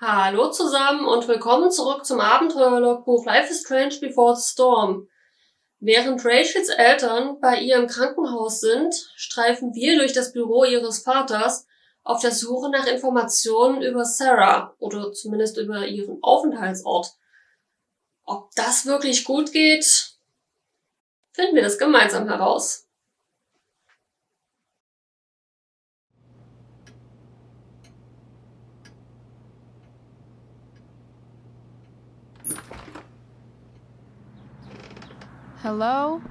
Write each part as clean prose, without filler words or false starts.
Hallo zusammen und willkommen zurück zum Abenteuerlogbuch Life is Strange Before the Storm. Während Rachels Eltern bei ihr im Krankenhaus sind, streifen wir durch das Büro ihres Vaters auf der Suche nach Informationen über Sarah oder zumindest über ihren Aufenthaltsort. Ob das wirklich gut geht, finden wir das gemeinsam heraus. Hello?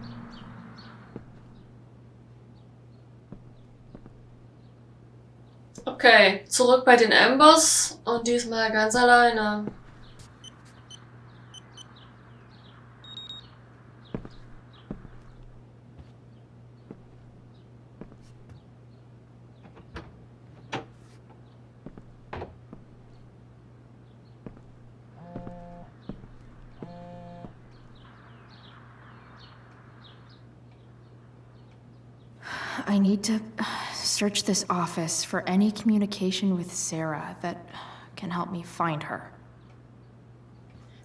Okay, zurück bei den Ambers und diesmal ganz alleine. I need to search this office for any communication with Sarah that can help me find her.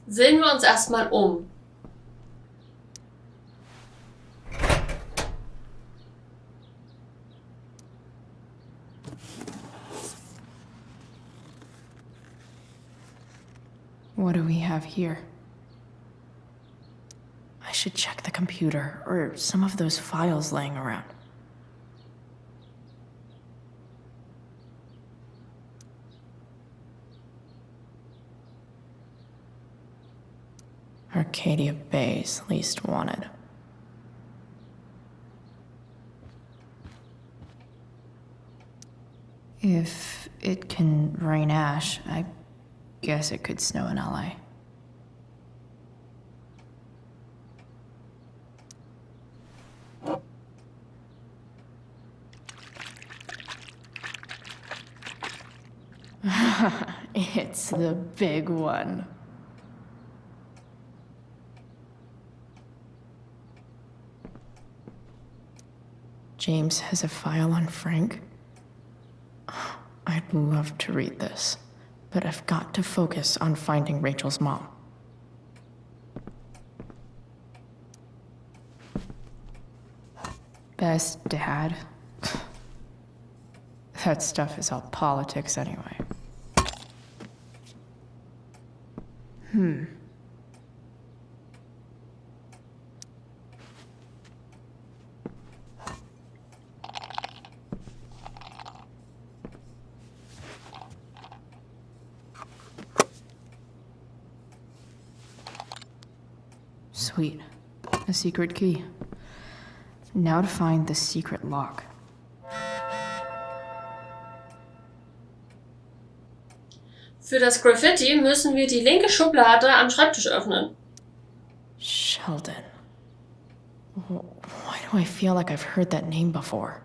Sehen wir uns erstmal um. What do we have here? I should check the computer or some of those files laying around. Arcadia Bay's least wanted. If it can rain ash, I guess it could snow in LA. It's the big one. James has a file on Frank. I'd love to read this, but I've got to focus on finding Rachel's mom. Best dad? That stuff is all politics anyway. Sweet. A secret key. Now to find the secret lock. Für das Graffiti müssen wir die linke Schublade am Schreibtisch öffnen. Sheldon. Why do I feel like I've heard that name before?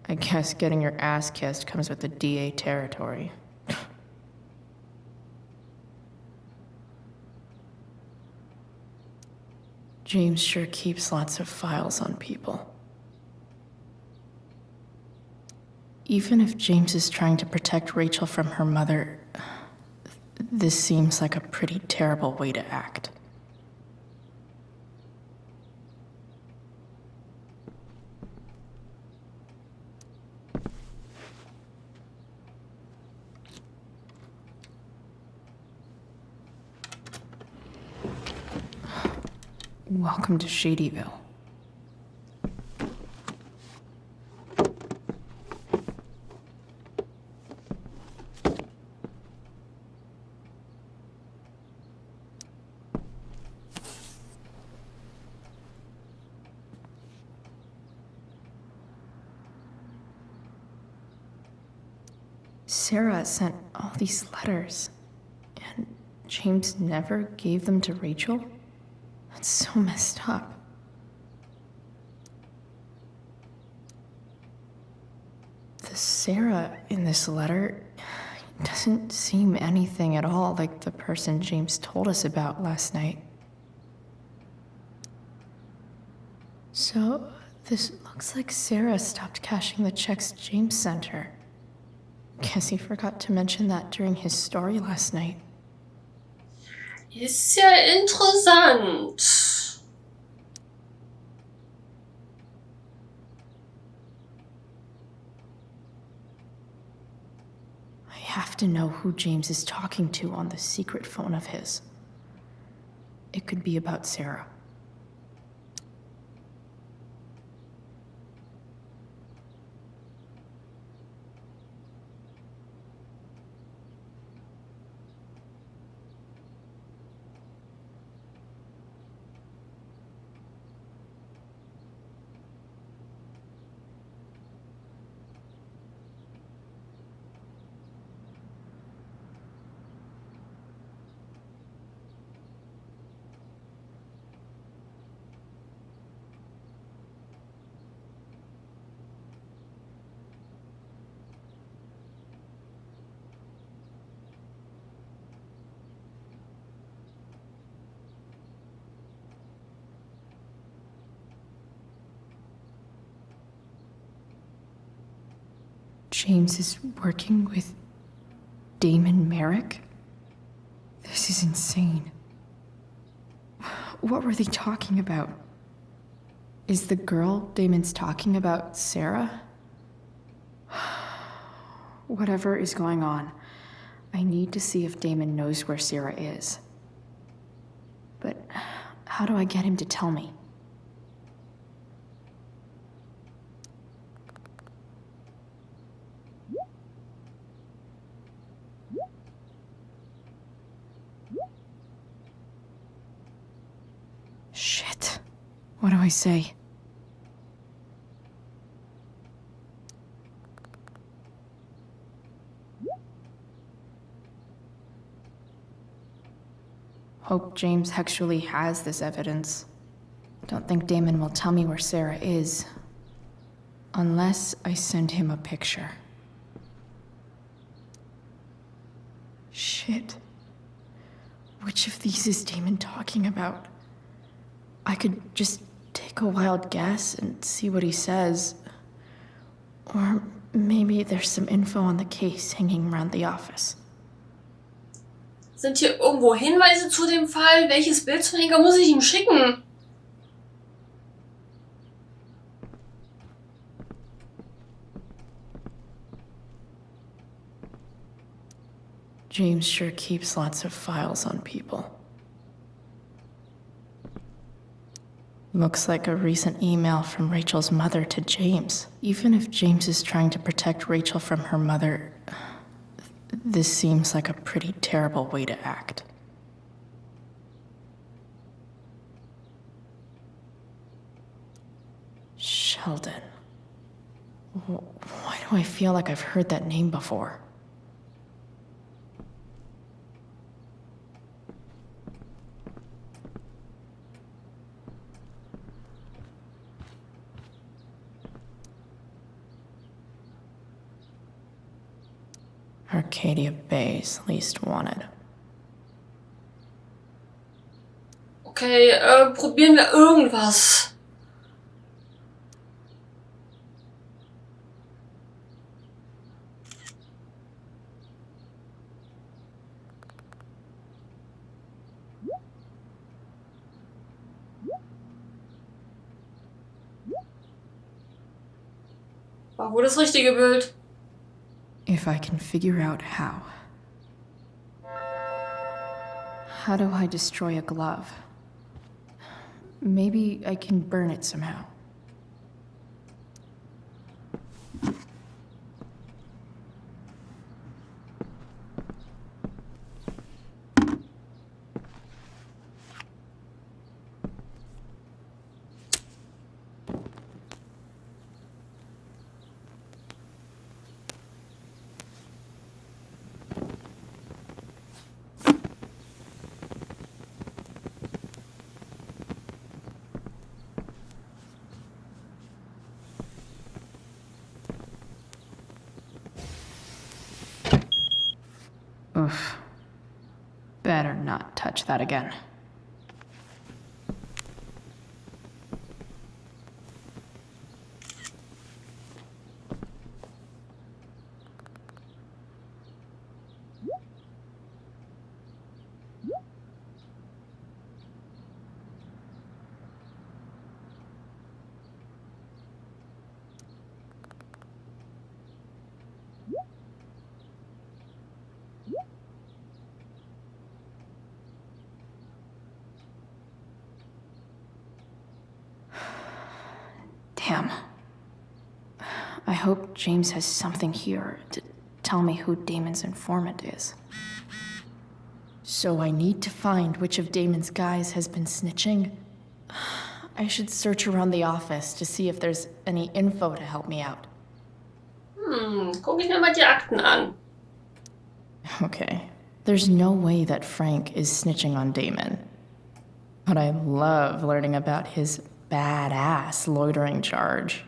I guess getting your ass kissed comes with the DA territory. James sure keeps lots of files on people. Even if James is trying to protect Rachel from her mother, this seems like a pretty terrible way to act. Welcome to Shadyville. Sarah sent all these letters And James never gave them to Rachel? That's so messed up. The Sarah in this letter doesn't seem anything at all like the person James told us about last night. So, this looks like Sarah stopped cashing the checks James sent her. Guess he forgot to mention that during his story last night. Ist ja interessant. I have to know who James is talking to on the secret phone of his. It could be about Sarah. James is working with Damon Merrick? This is insane. What were they talking about? Is the girl Damon's talking about Sarah? Whatever is going on, I need to see if Damon knows where Sarah is. But how do I get him to tell me? Shit. What do I say? Hope James actually has this evidence. Don't think Damon will tell me where Sarah is. Unless I send him a picture. Shit. Which of these is Damon talking about? I could just take a wild guess and see what he says. Or maybe there's some info on the case hanging around the office. Sind hier irgendwo Hinweise zu dem Fall? Welches Bild zum Henker muss ich ihm schicken? James sure keeps lots of files on people. Looks like a recent email from Rachel's mother to James. Even if James is trying to protect Rachel from her mother, this seems like a pretty terrible way to act. Sheldon. Why do I feel like I've heard that name before? Arcadia Bay's least wanted. Okay, probieren wir irgendwas. War wohl das richtige Bild. If I can figure out how. How do I destroy a glove? Maybe I can burn it somehow. Oof. Better not touch that again. Damn. I hope James has something here to tell me who Damon's informant is. So I need to find which of Damon's guys has been snitching. I should search around the office to see if there's any info to help me out. Guck ich mir mal die Akten an. Okay. There's no way that Frank is snitching on Damon. But I love learning about his badass loitering charge.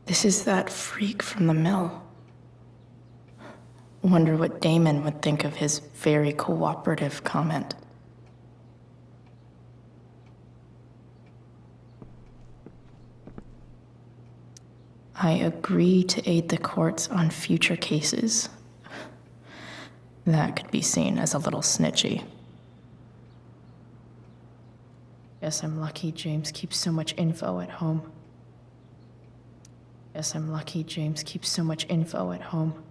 This is that freak from the mill. Wonder what Damon would think of his very cooperative comment. I agree to aid the courts on future cases. That could be seen as a little snitchy. Guess I'm lucky James keeps so much info at home. Guess I'm lucky James keeps so much info at home.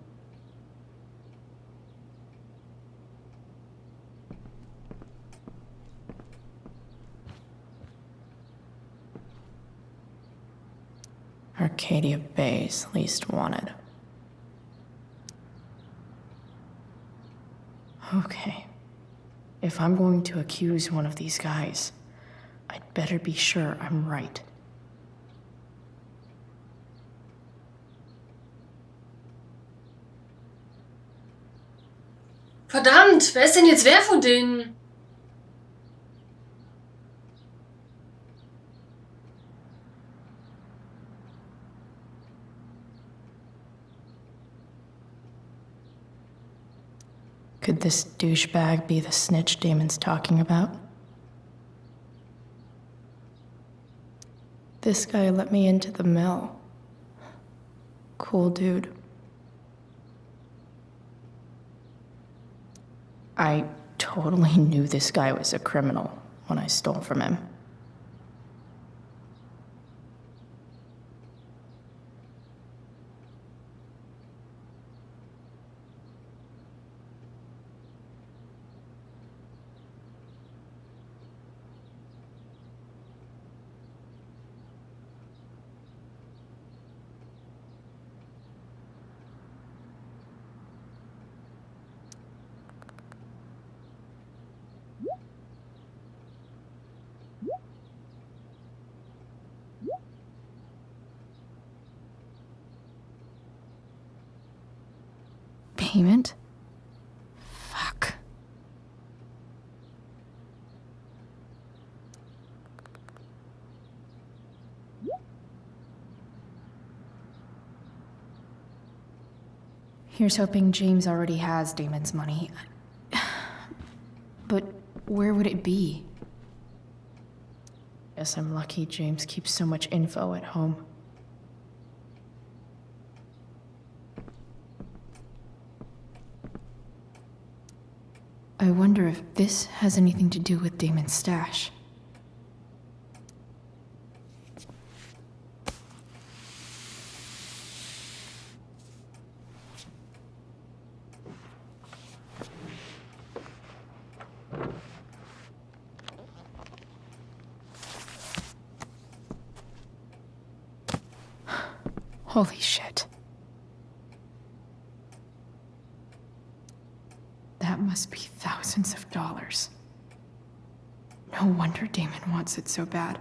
Arcadia Bay's least wanted. Okay. If I'm going to accuse one of these guys, I'd better be sure I'm right. Verdammt, wer ist denn jetzt wer von denen? Could this douchebag be the snitch Damon's talking about? This guy let me into the mill. Cool dude. I totally knew this guy was a criminal when I stole from him. Payment? Fuck. Here's hoping James already has Damon's money. But where would it be? Guess I'm lucky James keeps so much info at home. I wonder if this has anything to do with Damon's stash. Holy shit. That must be thousands of dollars. No wonder Damon wants it so bad.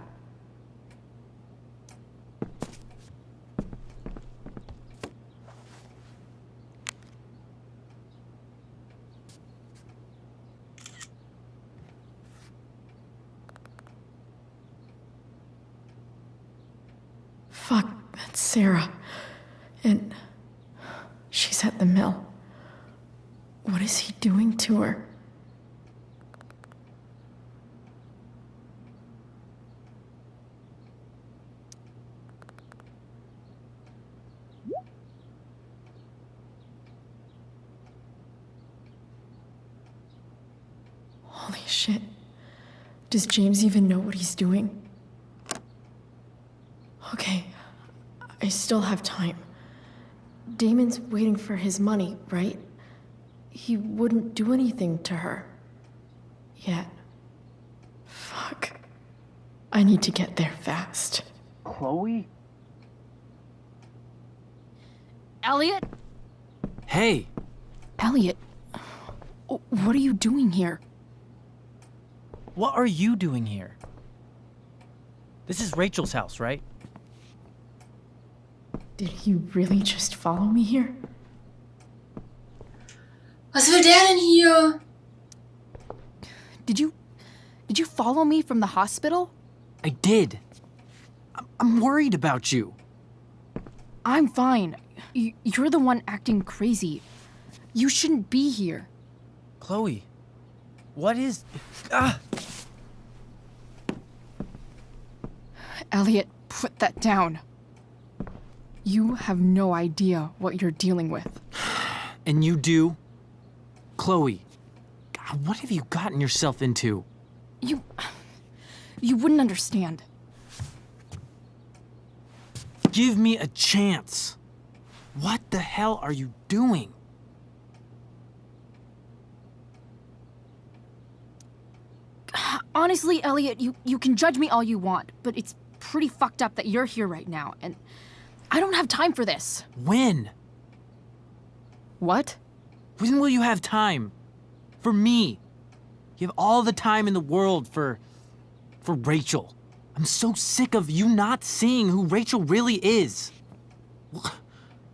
Fuck, It's Sarah. And she's at the mill. What is he doing to her? Holy shit. Does James even know what he's doing? Okay, I still have time. Damon's waiting for his money, right? He wouldn't do anything to her. Yet. Fuck. I need to get there fast. Chloe? Elliot? Hey! Elliot, what are you doing here? What are you doing here? This is Rachel's house, right? Did he really just follow me here? Was will der denn hier? Did you follow me from the hospital? I did. I'm worried about you. I'm fine. You're the one acting crazy. You shouldn't be here. Chloe, what is... Elliot, put that down. You have no idea what you're dealing with. And you do? Chloe, God, what have you gotten yourself into? You wouldn't understand. Give me a chance. What the hell are you doing? Honestly, Elliot, you can judge me all you want, but it's pretty fucked up that you're here right now, and I don't have time for this. When? What? When will you have time? For me. You have all the time in the world for Rachel. I'm so sick of you not seeing who Rachel really is.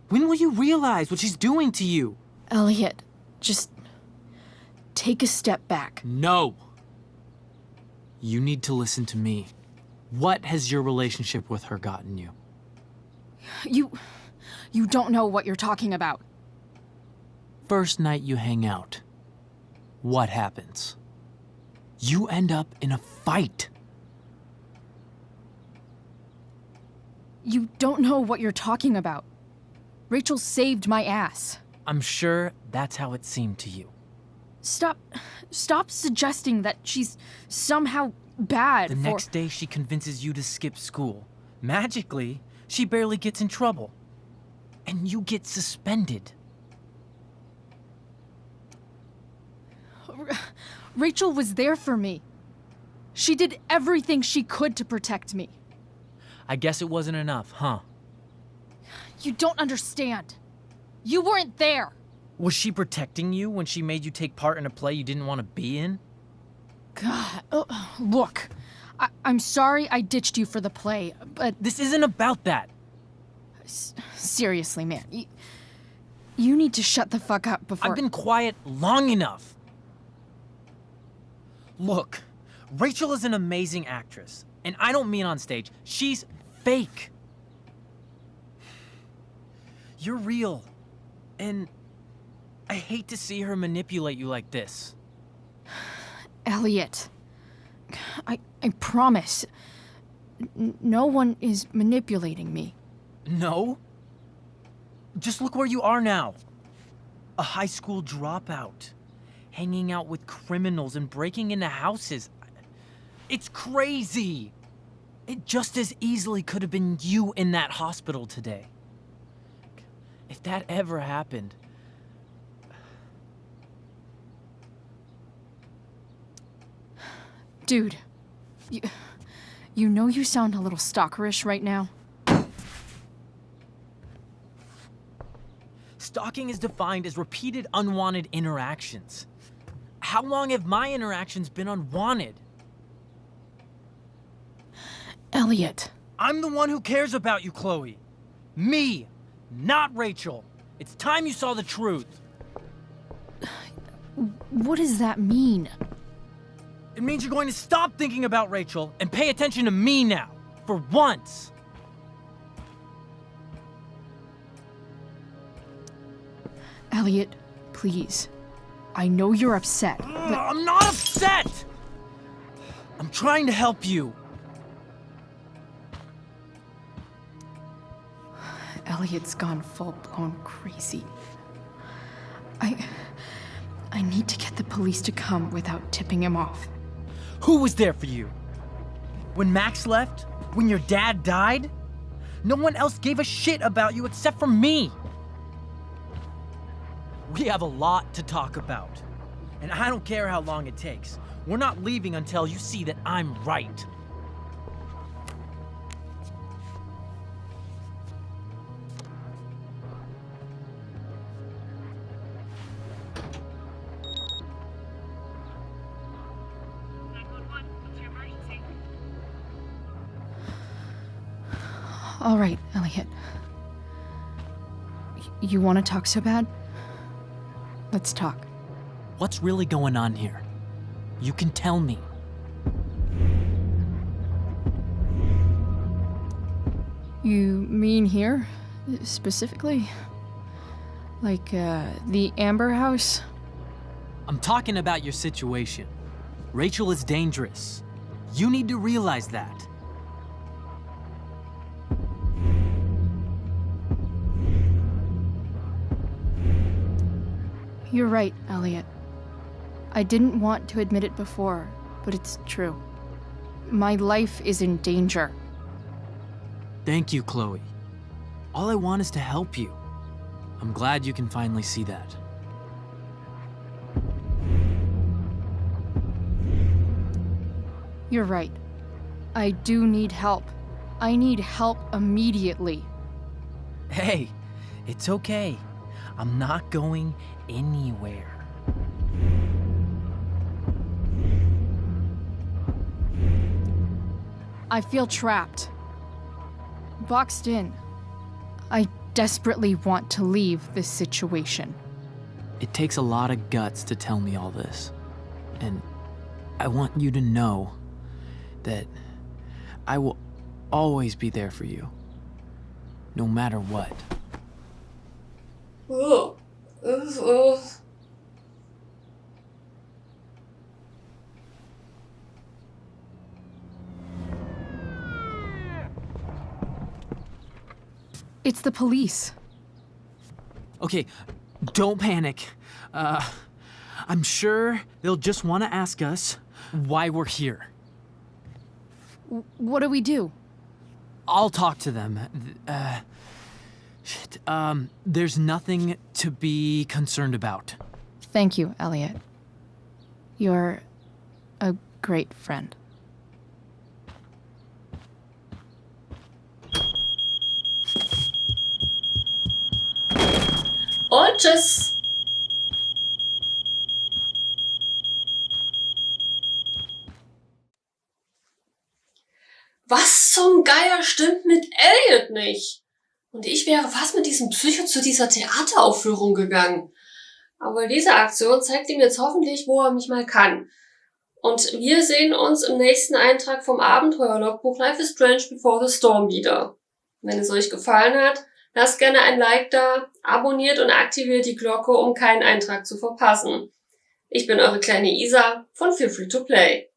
When will you realize what she's doing to you? Elliot, just take a step back. No. You need to listen to me. What has your relationship with her gotten you? You don't know what you're talking about. First night you hang out, what happens? You end up in a fight. You don't know what you're talking about. Rachel saved my ass. I'm sure that's how it seemed to you. Stop suggesting that she's somehow bad. The next day she convinces you to skip school. Magically, she barely gets in trouble. And you get suspended. Rachel was there for me. She did everything she could to protect me. I guess it wasn't enough, huh? You don't understand. You weren't there. Was she protecting you when she made you take part in a play you didn't want to be in? God, look. I'm sorry I ditched you for the play, but... This isn't about that. Seriously, man. You need to shut the fuck up before... I've been quiet long enough. Look, Rachel is an amazing actress. And I don't mean on stage. She's fake. You're real. And I hate to see her manipulate you like this. Elliot, I promise. No one is manipulating me. No? Just look where you are now. A high school dropout. Hanging out with criminals and breaking into houses. It's crazy. It just as easily could have been you in that hospital today. If that ever happened... Dude, you know you sound a little stalkerish right now. Stalking is defined as repeated unwanted interactions. How long have my interactions been unwanted? Elliot. I'm the one who cares about you, Chloe. Me, not Rachel. It's time you saw the truth. What does that mean? It means you're going to stop thinking about Rachel and pay attention to me now, for once. Elliot, please. I know you're upset, but I'm not upset! I'm trying to help you. Elliot's gone full-blown crazy. I need to get the police to come without tipping him off. Who was there for you? When Max left? When your dad died? No one else gave a shit about you except for me. We have a lot to talk about. And I don't care how long it takes. We're not leaving until you see that I'm right. All right, Elliot. You want to talk so bad? Let's talk. What's really going on here? You can tell me. You mean here, specifically? Like, the Amber House? I'm talking about your situation. Rachel is dangerous. You need to realize that. You're right, Elliot. I didn't want to admit it before, but it's true. My life is in danger. Thank you, Chloe. All I want is to help you. I'm glad you can finally see that. You're right. I do need help. I need help immediately. Hey, it's okay. I'm not going anywhere. I feel trapped. Boxed in. I desperately want to leave this situation. It takes a lot of guts to tell me all this. And I want you to know that I will always be there for you. No matter what. Ugh. Ugh, ugh. It's the police. Okay, don't panic. I'm sure they'll just want to ask us why we're here. What do we do? I'll talk to them. There's nothing to be concerned about. Thank you, Elliot. You're a great friend. Und tschüss. Was zum Geier stimmt mit Elliot nicht? Und ich wäre fast mit diesem Psycho zu dieser Theateraufführung gegangen. Aber diese Aktion zeigt ihm jetzt hoffentlich, wo er mich mal kann. Und wir sehen uns im nächsten Eintrag vom Abenteuerlogbuch Life is Strange Before the Storm wieder. Wenn es euch gefallen hat, lasst gerne ein Like da, abonniert und aktiviert die Glocke, um keinen Eintrag zu verpassen. Ich bin eure kleine Isa von Feel Free to Play.